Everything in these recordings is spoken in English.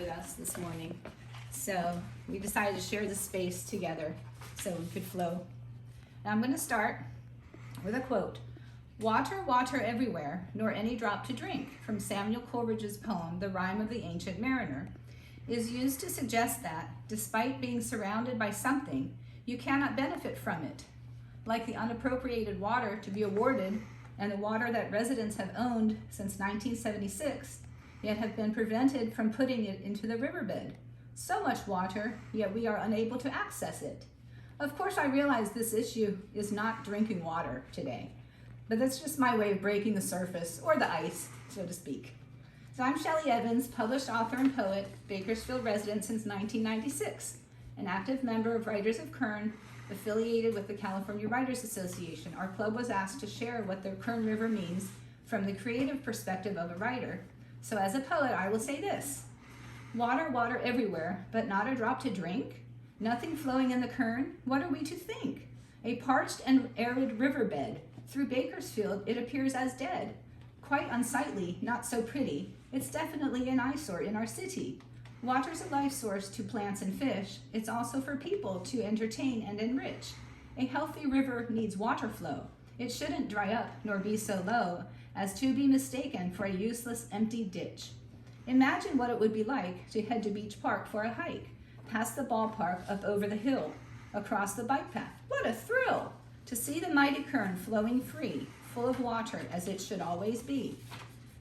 invited us this morning. So we decided to share the space together so we could flow. Now I'm going to start with a quote. "Water, water everywhere, nor any drop to drink," from Samuel Coleridge's poem, The Rime of the Ancient Mariner, is used to suggest that, despite being surrounded by something, you cannot benefit from it. Like the unappropriated water to be awarded and the water that residents have owned since 1976, yet have been prevented from putting it into the riverbed. So much water, yet we are unable to access it. Of course, I realize this issue is not drinking water today, but that's just my way of breaking the surface, or the ice, so to speak. So I'm Shelley Evans, published author and poet, Bakersfield resident since 1996, an active member of Writers of Kern, affiliated with the California Writers Association. Our club was asked to share what the Kern River means from the creative perspective of a writer. So as a poet, I will say this: water, water everywhere, but not a drop to drink? Nothing flowing in the Kern? What are we to think? A parched and arid riverbed. Through Bakersfield, it appears as dead. Quite unsightly, not so pretty. It's definitely an eyesore in our city. Water's a life source to plants and fish. It's also for people to entertain and enrich. A healthy river needs water flow. It shouldn't dry up nor be so low as to be mistaken for a useless empty ditch. Imagine what it would be like to head to Beach Park for a hike, past the ballpark up over the hill, across the bike path. What a thrill! To see the mighty Kern flowing free, full of water as it should always be.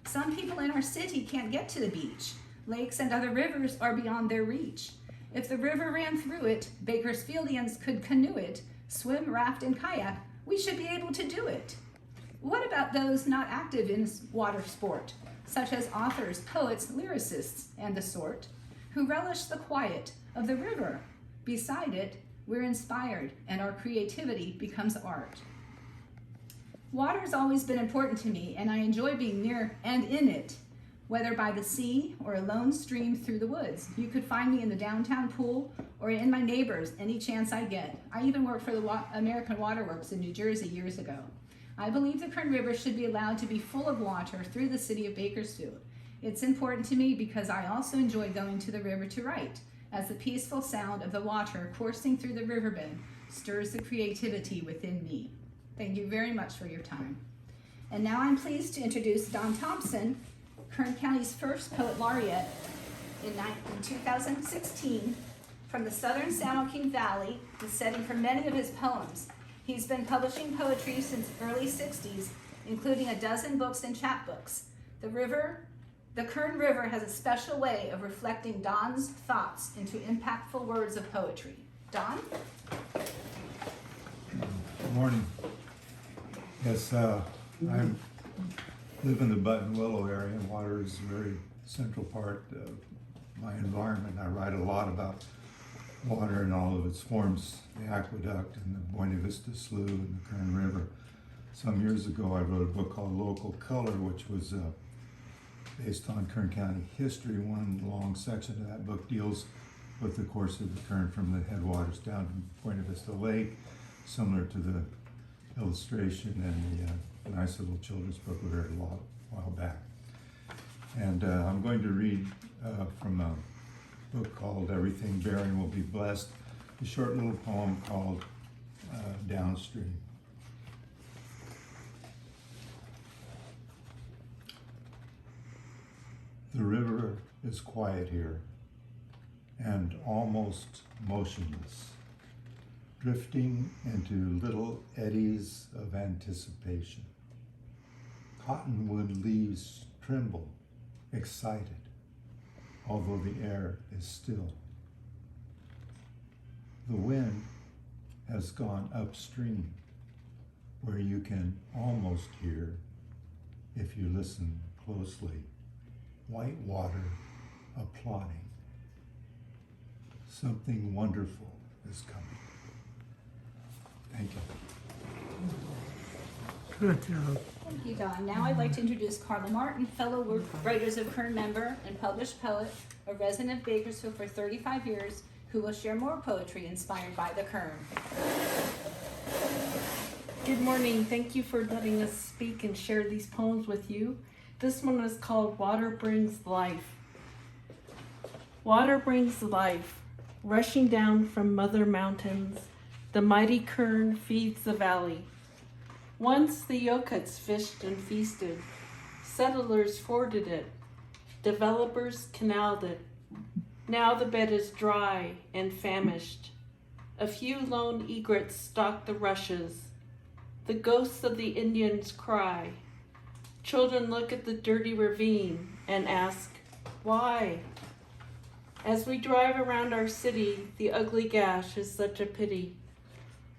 Some people in our city can't get to the beach. Lakes and other rivers are beyond their reach. If the river ran through it, Bakersfieldians could canoe it, swim, raft, and kayak. We should be able to do it. What about those not active in water sport, such as authors, poets, lyricists, and the sort, who relish the quiet of the river? Beside it, we're inspired, and our creativity becomes art. Water's always been important to me, and I enjoy being near and in it, whether by the sea or a lone stream through the woods. You could find me in the downtown pool or in my neighbors any chance I get. I even worked for the American Water Works in New Jersey years ago. I believe the Kern River should be allowed to be full of water through the city of Bakersfield. It's important to me because I also enjoy going to the river to write, as the peaceful sound of the water coursing through the riverbed stirs the creativity within me. Thank you very much for your time. And now I'm pleased to introduce Don Thompson, Kern County's first poet laureate in 2016, from the southern San Joaquin Valley, the setting for many of his poems. He's been publishing poetry since early 60s, including a dozen books and chapbooks. The Kern River has a special way of reflecting Don's thoughts into impactful words of poetry. Don? Good morning. Yes, I live in the Button Willow area, and water is a very central part of my environment. I write a lot about water in all of its forms, the aqueduct and the Buena Vista Slough and the Kern River. Some years ago, I wrote a book called Local Color, which was based on Kern County history. One long section of that book deals with the course of the Kern from the headwaters down to Buena Vista Lake, similar to the illustration and the nice little children's book we read a while back. And I'm going to read from a book called Everything Bearing Will Be Blessed, a short little poem called Downstream. The river is quiet here and almost motionless, drifting into little eddies of anticipation. Cottonwood leaves tremble, excited, although the air is still. The wind has gone upstream, where you can almost hear, if you listen closely, white water applauding. Something wonderful is coming. Thank you. Good job. Thank you, Don. Now I'd like to introduce Carole Martin, fellow Writers of Kern member and published poet, a resident of Bakersfield for 35 years, who will share more poetry inspired by the Kern. Good morning. Thank you for letting us speak and share these poems with you. This one is called Water Brings Life. Water brings life, rushing down from mother mountains. The mighty Kern feeds the valley. Once the Yokuts fished and feasted. Settlers forded it. Developers canaled it. Now the bed is dry and famished. A few lone egrets stalk the rushes. The ghosts of the Indians cry. Children look at the dirty ravine and ask, why? As we drive around our city, the ugly gash is such a pity.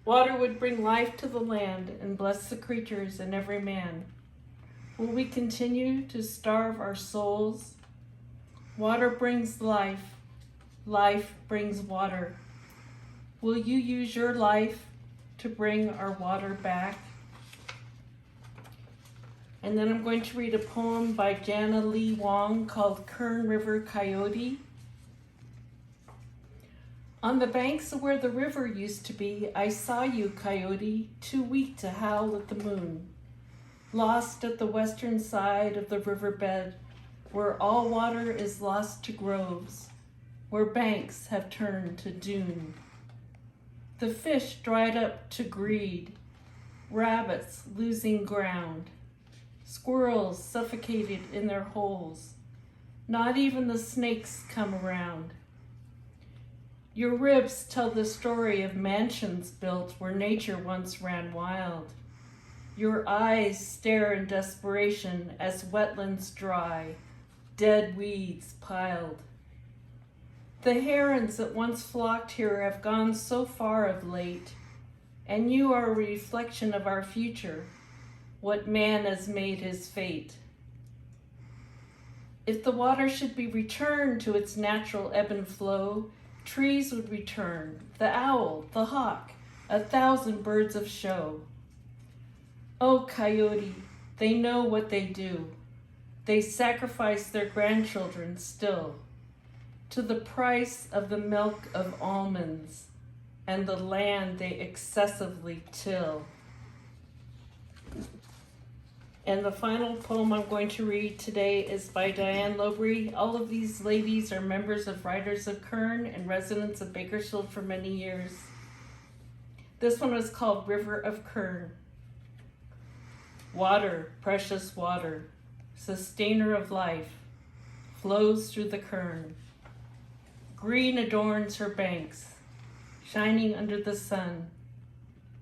Water would bring life to the land and bless the creatures and every man. Will we continue to starve our souls? Water brings life. Life brings water. Will you use your life to bring our water back? And then I'm going to read a poem by Jana Lee Wong called Kern River Coyote. On the banks of where the river used to be, I saw you, coyote, too weak to howl at the moon. Lost at the western side of the riverbed, where all water is lost to groves, where banks have turned to dune. The fish dried up to greed, rabbits losing ground, squirrels suffocated in their holes. Not even the snakes come around. Your ribs tell the story of mansions built where nature once ran wild. Your eyes stare in desperation as wetlands dry, dead weeds piled. The herons that once flocked here have gone so far of late, and you are a reflection of our future, what man has made his fate. If the water should be returned to its natural ebb and flow, trees would return, the owl, the hawk, 1,000 birds of show. Oh, coyote, they know what they do. They sacrifice their grandchildren still to the price of the milk of almonds and the land they excessively till. And the final poem I'm going to read today is by Diane Lowry. All of these ladies are members of Riders of Kern and residents of Bakersfield for many years. This one is called River of Kern. Water, precious water, sustainer of life, flows through the Kern. Green adorns her banks, shining under the sun.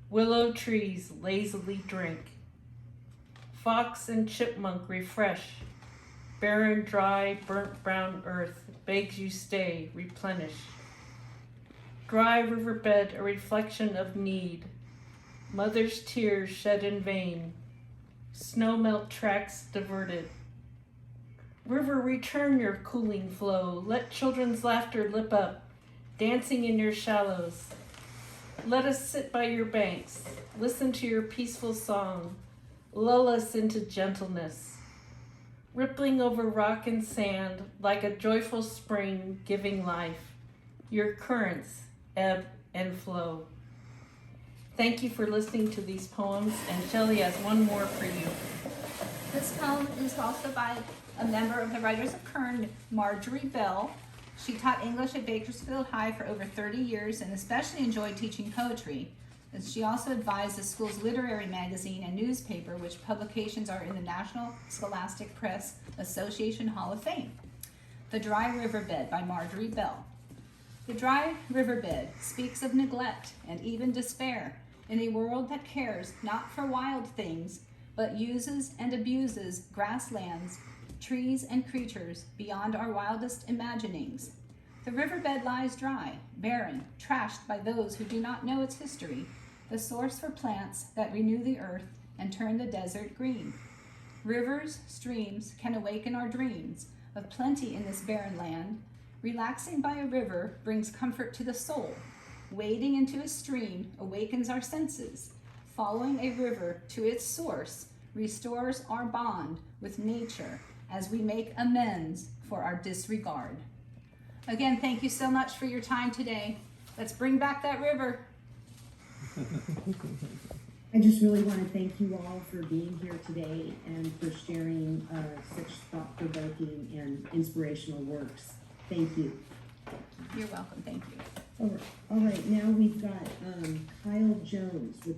Willow trees lazily drink. Fox and chipmunk refresh. Barren, dry, burnt brown earth begs you stay, replenish. Dry riverbed, a reflection of need. Mother's tears shed in vain. Snowmelt tracks diverted. River, return your cooling flow. Let children's laughter lip up, dancing in your shallows. Let us sit by your banks, listen to your peaceful song. Lull us into gentleness. Rippling over rock and sand like a joyful spring giving life. Your currents ebb and flow. Thank you for listening to these poems, and Shelley has one more for you. This poem is also by a member of the Writers of Kern, Marjorie Bell. She taught English at Bakersfield High for over 30 years and especially enjoyed teaching poetry. And she also advised the school's literary magazine and newspaper, which publications are in the National Scholastic Press Association Hall of Fame. The Dry Riverbed by Marjorie Bell. The dry riverbed speaks of neglect and even despair in a world that cares not for wild things, but uses and abuses grasslands, trees, and creatures beyond our wildest imaginings. The riverbed lies dry, barren, trashed by those who do not know its history, the source for plants that renew the earth and turn the desert green. Rivers, streams can awaken our dreams of plenty in this barren land. Relaxing by a river brings comfort to the soul. Wading into a stream awakens our senses. Following a river to its source restores our bond with nature as we make amends for our disregard. Again, thank you so much for your time today. Let's bring back that river. I just really want to thank you all for being here today and for sharing such thought-provoking and inspirational works. Thank you. You're welcome. Thank you. All right, now we've got Kyle Jones with the